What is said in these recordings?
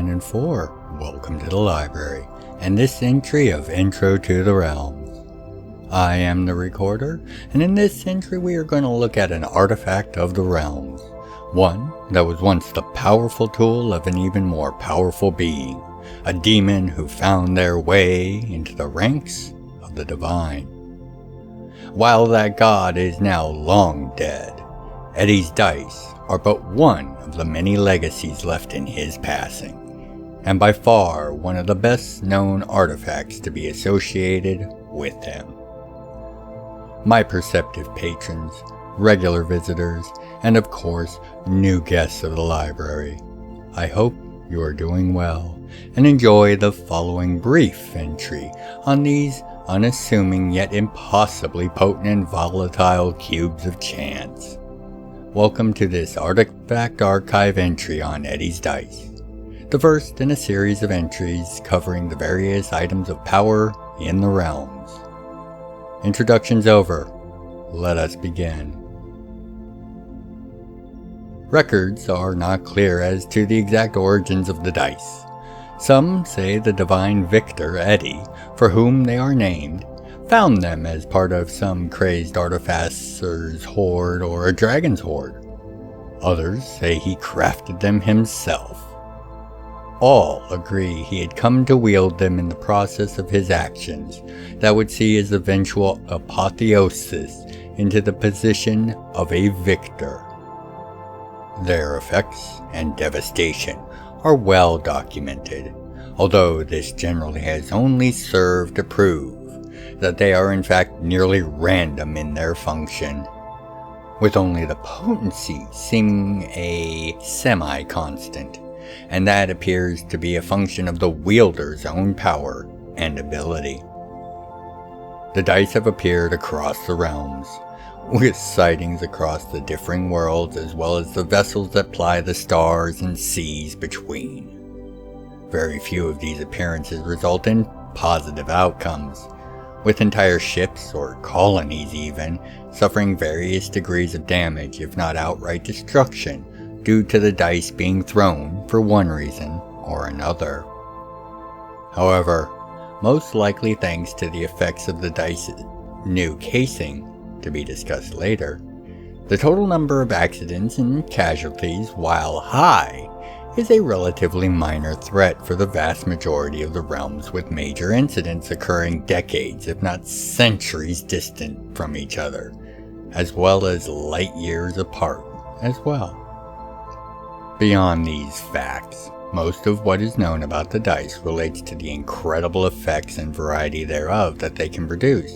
S3E29 welcome to the library, and this entry of Intro to the Realms. I am the recorder, and in this entry we are going to look at an artifact of the realms, one that was once the powerful tool of an even more powerful being, a demon who found their way into the ranks of the divine. While that god is now long dead, Eddie's dice are but one of the many legacies left in his passing, and by far one of the best known artifacts to be associated with him. My perceptive patrons, regular visitors, and of course new guests of the library, I hope you are doing well and enjoy the following brief entry on these unassuming yet impossibly potent and volatile cubes of chance. Welcome to this Artifact Archive entry on Eddie's Dice, the first in a series of entries covering the various items of power in the realms. Introductions over, let us begin. Records are not clear as to the exact origins of the dice. Some say the divine victor, Eddie, for whom they are named, found them as part of some crazed artificer's hoard or a dragon's hoard. Others say he crafted them himself. All agree he had come to wield them in the process of his actions that would see his eventual apotheosis into the position of a victor. Their effects and devastation are well documented, although this generally has only served to prove that they are in fact nearly random in their function, with only the potency seeming a semi-constant, and that appears to be a function of the wielder's own power and ability. The dice have appeared across the realms, with sightings across the differing worlds as well as the vessels that ply the stars and seas between. Very few of these appearances result in positive outcomes, with entire ships, or colonies even, suffering various degrees of damage if not outright destruction due to the dice being thrown for one reason or another. However, most likely thanks to the effects of the dice's new casing, to be discussed later, the total number of accidents and casualties, while high, is a relatively minor threat for the vast majority of the realms, with major incidents occurring decades if not centuries distant from each other, as well as light years apart as well. Beyond these facts, most of what is known about the dice relates to the incredible effects and variety thereof that they can produce,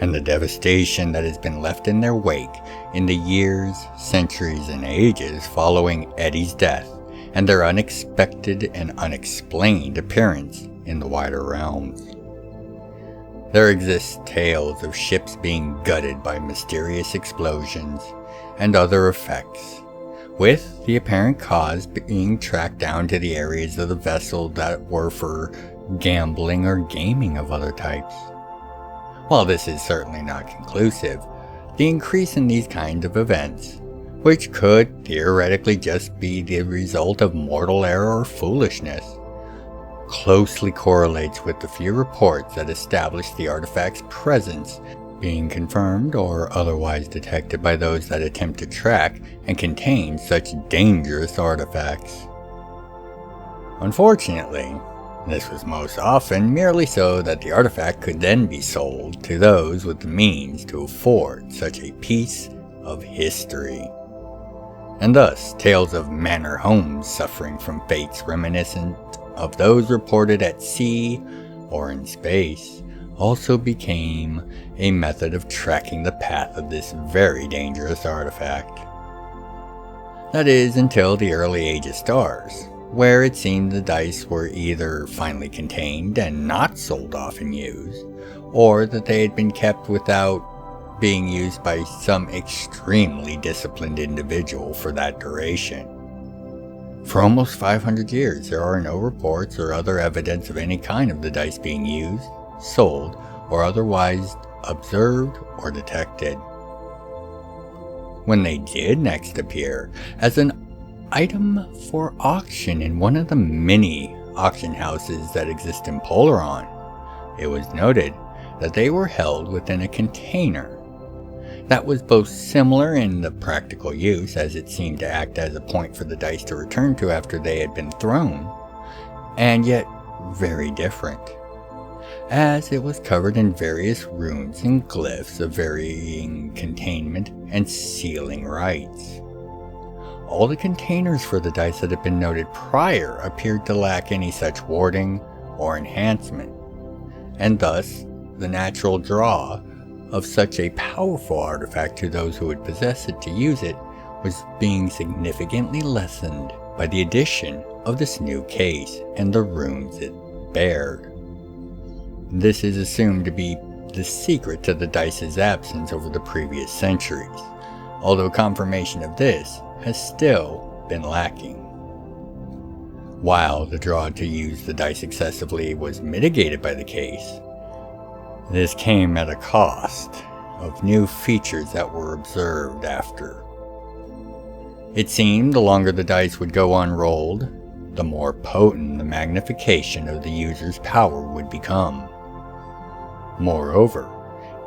and the devastation that has been left in their wake in the years, centuries, and ages following Eddie's death, and their unexpected and unexplained appearance in the wider realms. There exist tales of ships being gutted by mysterious explosions and other effects, with the apparent cause being tracked down to the areas of the vessel that were for gambling or gaming of other types. While this is certainly not conclusive, the increase in these kinds of events, which could theoretically just be the result of mortal error or foolishness, closely correlates with the few reports that establish the artifact's presence being confirmed or otherwise detected by those that attempt to track and contain such dangerous artifacts. Unfortunately, this was most often merely so that the artifact could then be sold to those with the means to afford such a piece of history. And thus, tales of manor homes suffering from fates reminiscent of those reported at sea or in space also became a method of tracking the path of this very dangerous artifact. That is, until the early age of stars, where it seemed the dice were either finally contained and not sold off and used, or that they had been kept without being used by some extremely disciplined individual for that duration. For almost 500 years, there are no reports or other evidence of any kind of the dice being used, sold, or otherwise observed or detected. When they did next appear as an item for auction in one of the many auction houses that exist in Polaron. It was noted that they were held within a container that was both similar in the practical use, as it seemed to act as a point for the dice to return to after they had been thrown, and yet very different, as it was covered in various runes and glyphs of varying containment and sealing rites. All the containers for the dice that had been noted prior appeared to lack any such warding or enhancement, and thus the natural draw of such a powerful artifact to those who would possess it to use it was being significantly lessened by the addition of this new case and the runes it bared. This is assumed to be the secret to the dice's absence over the previous centuries, although confirmation of this has still been lacking. While the draw to use the dice excessively was mitigated by the case, this came at a cost of new features that were observed after. It seemed the longer the dice would go unrolled, the more potent the magnification of the user's power would become. Moreover,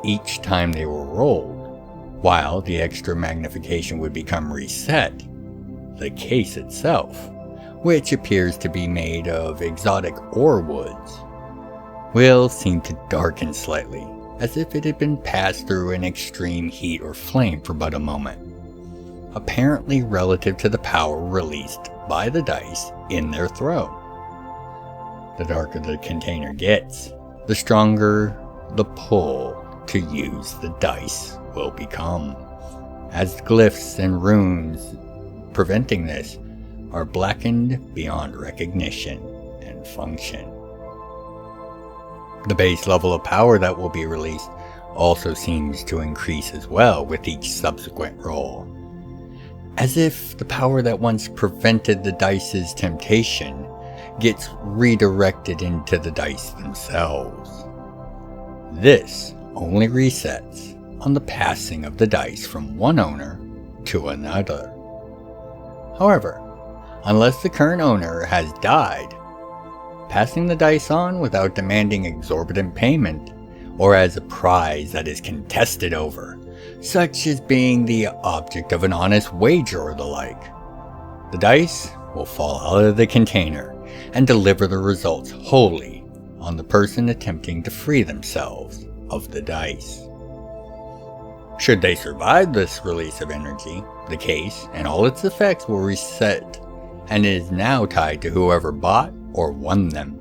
each time they were rolled, while the extra magnification would become reset, the case itself, which appears to be made of exotic ore woods, will seem to darken slightly, as if it had been passed through an extreme heat or flame for but a moment, apparently relative to the power released by the dice in their throw. The darker the container gets, the stronger the pull to use the dice will become, as glyphs and runes preventing this are blackened beyond recognition and function. The base level of power that will be released also seems to increase as well with each subsequent roll, as if the power that once prevented the dice's temptation gets redirected into the dice themselves. This only resets on the passing of the dice from one owner to another. However, unless the current owner has died, passing the dice on without demanding exorbitant payment, or as a prize that is contested over, such as being the object of an honest wager or the like, the dice will fall out of the container and deliver the results wholly on the person attempting to free themselves of the dice. Should they survive this release of energy, the case and all its effects will reset, and it is now tied to whoever bought or won them.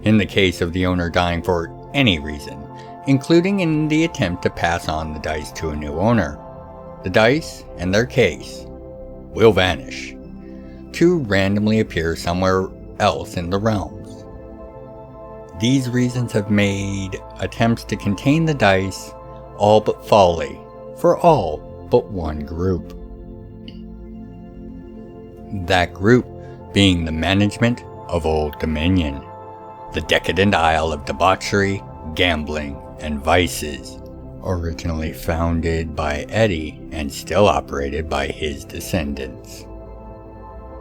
In the case of the owner dying for any reason, including in the attempt to pass on the dice to a new owner, the dice and their case will vanish, to randomly appear somewhere else in the realms. These reasons have made attempts to contain the dice all but folly for all but one group. That group being the management of Old Dominion, the decadent isle of debauchery, gambling, and vices, originally founded by Eddie and still operated by his descendants.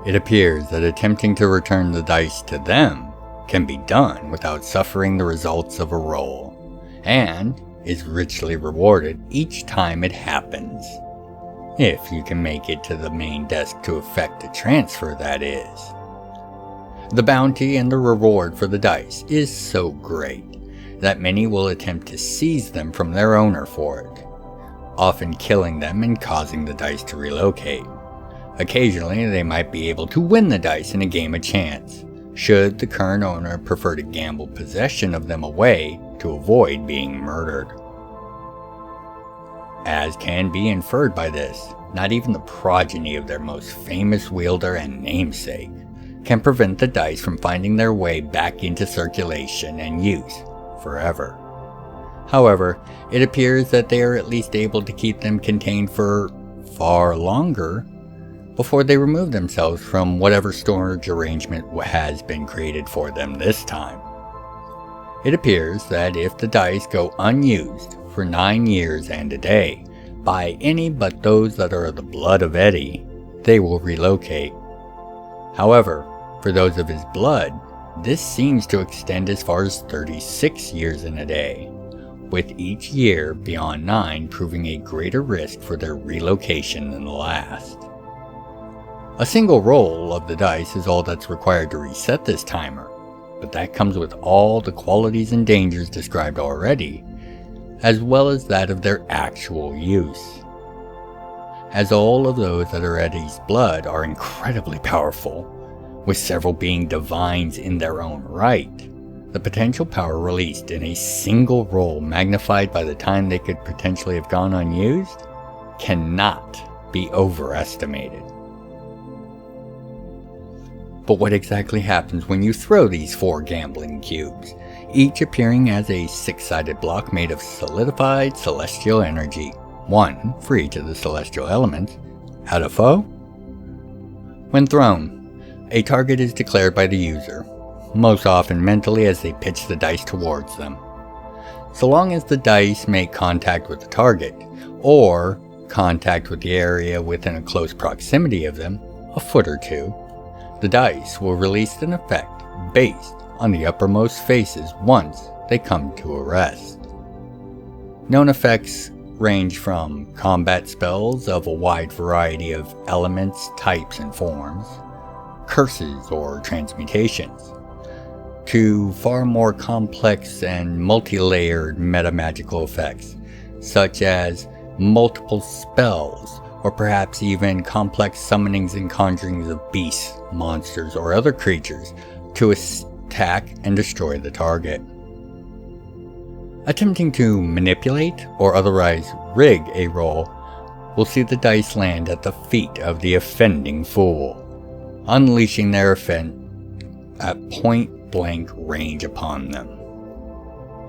It appears that attempting to return the dice to them can be done without suffering the results of a roll, and is richly rewarded each time it happens. If you can make it to the main desk to effect a transfer, that is. The bounty and the reward for the dice is so great that many will attempt to seize them from their owner for it, often killing them and causing the dice to relocate. Occasionally, they might be able to win the dice in a game of chance, should the current owner prefer to gamble possession of them away to avoid being murdered. As can be inferred by this, not even the progeny of their most famous wielder and namesake can prevent the dice from finding their way back into circulation and use forever. However, it appears that they are at least able to keep them contained for far longer before they remove themselves from whatever storage arrangement has been created for them this time. It appears that if the dice go unused for 9 years and a day by any but those that are of the blood of Eddie, they will relocate. However, for those of his blood, this seems to extend as far as 36 years in a day, with each year beyond 9 proving a greater risk for their relocation than the last. A single roll of the dice is all that's required to reset this timer, but that comes with all the qualities and dangers described already, as well as that of their actual use. As all of those that are Eddie's blood are incredibly powerful, with several being divines in their own right, the potential power released in a single roll magnified by the time they could potentially have gone unused cannot be overestimated. But what exactly happens when you throw these 4 gambling cubes, each appearing as a 6-sided block made of solidified celestial energy, 1 for each of the celestial elements, at a foe? When thrown, a target is declared by the user, most often mentally as they pitch the dice towards them. So long as the dice make contact with the target, or contact with the area within a close proximity of them, a foot or 2, the dice will release an effect based on the uppermost faces once they come to a rest. Known effects range from combat spells of a wide variety of elements, types, and forms, curses or transmutations, to far more complex and multi-layered meta-magical effects, such as multiple spells, or perhaps even complex summonings and conjurings of beasts, monsters, or other creatures to attack and destroy the target. Attempting to manipulate or otherwise rig a roll will see the dice land at the feet of the offending fool, unleashing their effect at point-blank range upon them.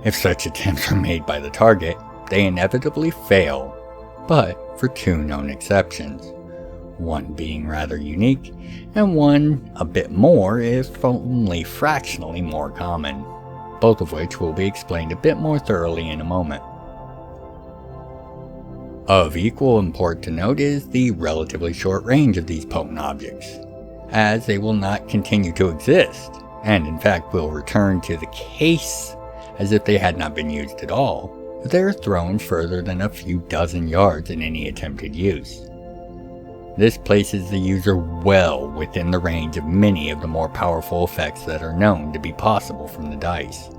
If such attempts are made by the target, they inevitably fail, but for 2 known exceptions, one being rather unique, and one a bit more, if only fractionally more common, both of which will be explained a bit more thoroughly in a moment. Of equal import to note is the relatively short range of these potent objects, as they will not continue to exist, and in fact will return to the case as if they had not been used at all, if they are thrown further than a few dozen yards in any attempted use. This places the user well within the range of many of the more powerful effects that are known to be possible from the dice,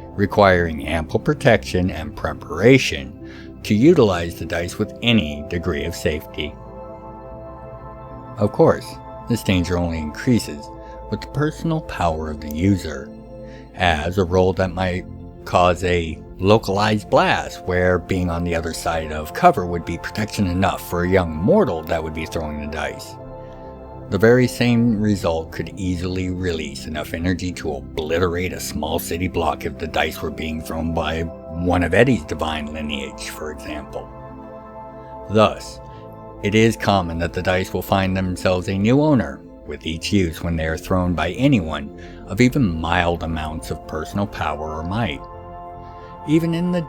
requiring ample protection and preparation to utilize the dice with any degree of safety. Of course, this danger only increases with the personal power of the user, as a roll that might cause a localized blast, where being on the other side of cover would be protection enough for a young mortal that would be throwing the dice. The very same result could easily release enough energy to obliterate a small city block if the dice were being thrown by one of Eddie's divine lineage, for example. Thus, it is common that the dice will find themselves a new owner with each use when they are thrown by anyone of even mild amounts of personal power or might. Even in the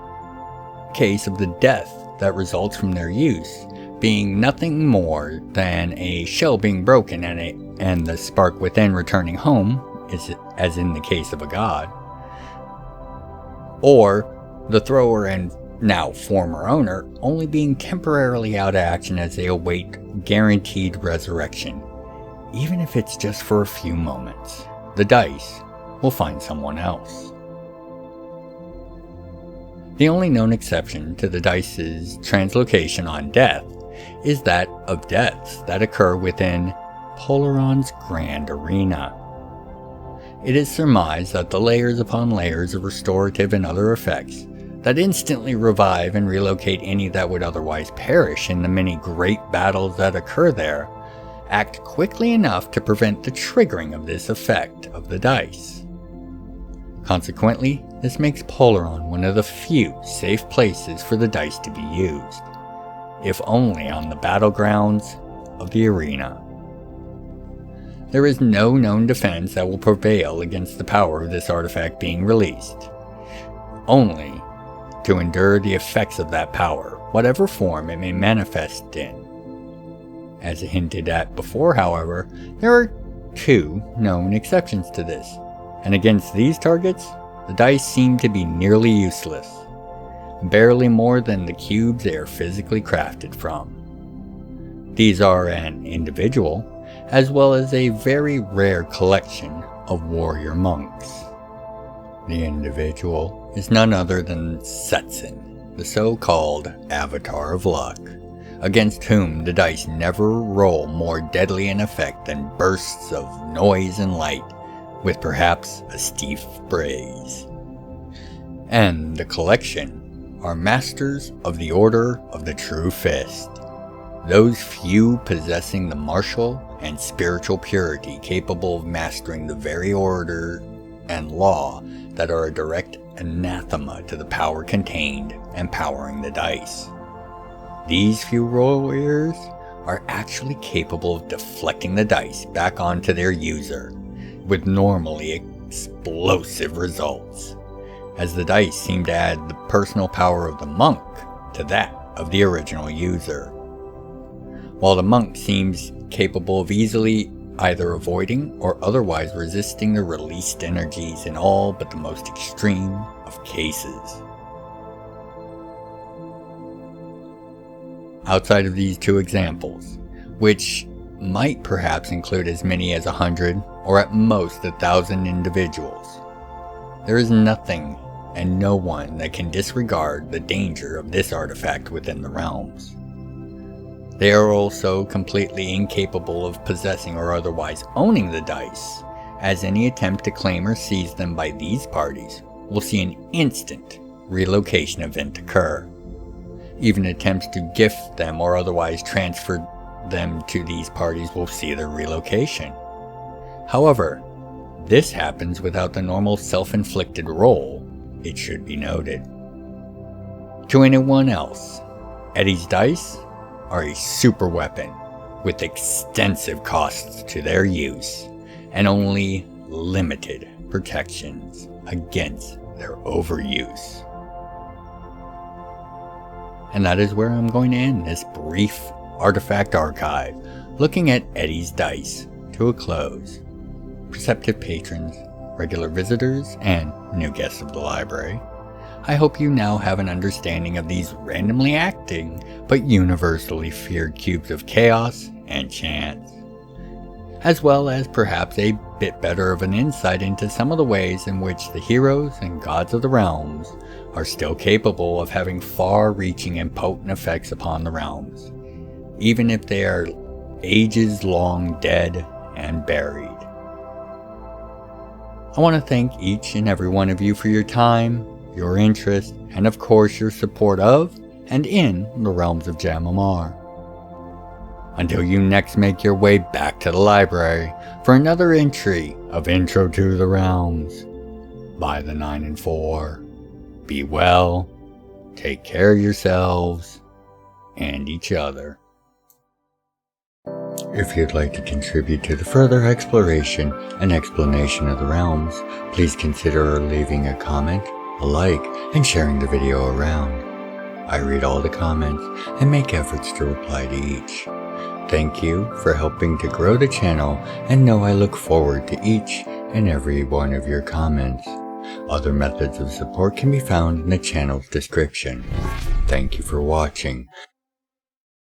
case of the death that results from their use being nothing more than a shell being broken and the spark within returning home, as in the case of a god, or the thrower and now former owner only being temporarily out of action as they await guaranteed resurrection. Even if it's just for a few moments, the dice will find someone else. The only known exception to the dice's translocation on death is that of deaths that occur within Polaron's Grand Arena. It is surmised that the layers upon layers of restorative and other effects that instantly revive and relocate any that would otherwise perish in the many great battles that occur there act quickly enough to prevent the triggering of this effect of the dice. Consequently, this makes Polaron one of the few safe places for the dice to be used, if only on the battlegrounds of the arena. There is no known defense that will prevail against the power of this artifact being released, only to endure the effects of that power, whatever form it may manifest in. As hinted at before, however, there are two known exceptions to this, and against these targets, the dice seem to be nearly useless, barely more than the cubes they are physically crafted from. These are an individual, as well as a very rare collection of warrior monks. The individual is none other than Setson, the so-called Avatar of Luck, against whom the dice never roll more deadly in effect than bursts of noise and light, with perhaps a stiff breeze. And the collection are Masters of the Order of the True Fist, those few possessing the martial and spiritual purity capable of mastering the very order and law that are a direct anathema to the power contained and powering the dice. These few warriors are actually capable of deflecting the dice back onto their user, with normally explosive results, as the dice seem to add the personal power of the monk to that of the original user, while the monk seems capable of easily either avoiding or otherwise resisting the released energies in all but the most extreme of cases. Outside of these two examples, which might perhaps include as many as 100 or at most 1,000 individuals, there is nothing and no one that can disregard the danger of this artifact within the realms. They are also completely incapable of possessing or otherwise owning the dice, as any attempt to claim or seize them by these parties will see an instant relocation event occur. Even attempts to gift them or otherwise transfer them to these parties will see their relocation. However, this happens without the normal self-inflicted roll, it should be noted. To anyone else, Eddie's dice are a super weapon with extensive costs to their use and only limited protections against their overuse. And that is where I'm going to end this brief artifact archive, looking at Eddie's dice to a close. Perceptive patrons, regular visitors, and new guests of the library, I hope you now have an understanding of these randomly acting but universally feared cubes of chaos and chance, as well as perhaps a bit better of an insight into some of the ways in which the heroes and gods of the realms are still capable of having far-reaching and potent effects upon the realms, even if they are ages long dead and buried. I want to thank each and every one of you for your time, your interest, and of course your support of and in the Realms of Jam'mar. Until you next make your way back to the library for another entry of Intro to the Realms by the 9 and 4. Be well, take care of yourselves and each other. If you'd like to contribute to the further exploration and explanation of the realms, please consider leaving a comment, a like, and sharing the video around. I read all the comments and make efforts to reply to each. Thank you for helping to grow the channel, and know I look forward to each and every one of your comments. Other methods of support can be found in the channel's description. Thank you for watching,